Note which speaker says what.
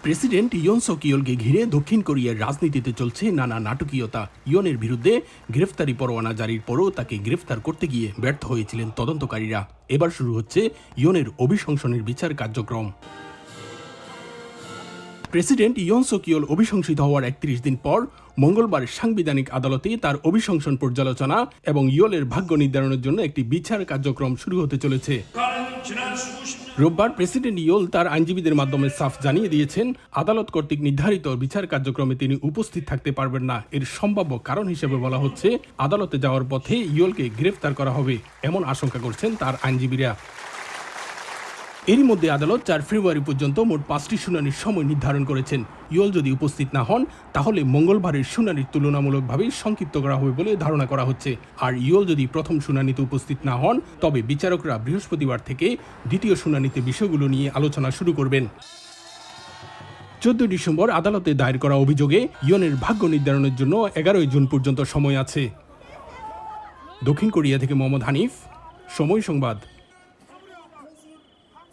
Speaker 1: President ইয়ন সক ইয়েলকে ঘিরে দক্ষিণ কোরিয়ার রাজনীতিতে চলছে নানা নাটকীয়তা। ইয়নের বিরুদ্ধে গ্রেফতারি পরোয়ানা জারির পরও তাকে গ্রেফতার করতে গিয়ে ব্যর্থ হয়েছিলেন তদন্তকারীরা। এবার শুরু হচ্ছে ইয়নের অভিশংসনের বিচার কার্যক্রম। প্রেসিডেন্ট ইয়ন সক ইয়েল অভিশংসিত হওয়ার ৩১ দিন পর মঙ্গলবার সাংবিধানিক আদালতে তার অভিশংসন পর্যালোচনা এবং ইয়েলের ভাগ্য নির্ধারণের জন্য একটি বিচার কার্যক্রম শুরু হতে চলেছে। রোববার প্রেসিডেন্ট ইয়েল তার আইনজীবীদের মাধ্যমে সাফ জানিয়ে দিয়েছেন, আদালত কর্তৃক নির্ধারিত বিচার কার্যক্রমে তিনি উপস্থিত থাকতে পারবেন না। এর সম্ভাব্য কারণ হিসেবে বলা হচ্ছে, আদালতে যাওয়ার পথে ইয়েলকে গ্রেফতার করা হবে এমন আশঙ্কা করছেন তার আইনজীবীরা। এরই মধ্যে আদালত ৪ ফেব্রুয়ারি পর্যন্ত মোট ৫টি শুনানির সময় নির্ধারণ করেছেন। ইয়েল যদি উপস্থিত না হন তাহলে মঙ্গলবারের শুনানির তুলনামূলকভাবে সংক্ষিপ্ত করা হবে বলে ধারণা করা হচ্ছে। আর ইয়েল যদি প্রথম শুনানিতে উপস্থিত না হন তবে বিচারকরা বৃহস্পতিবার থেকে দ্বিতীয় শুনানিতে বিষয়গুলো নিয়ে আলোচনা শুরু করবেন। ১৪ ডিসেম্বর আদালতে দায়ের করা অভিযোগে ইয়নের ভাগ্য নির্ধারণের জন্য ১১ জুন পর্যন্ত সময় আছে। দক্ষিণ কোরিয়া থেকে মোহাম্মদ হানিফ, সময় সংবাদ।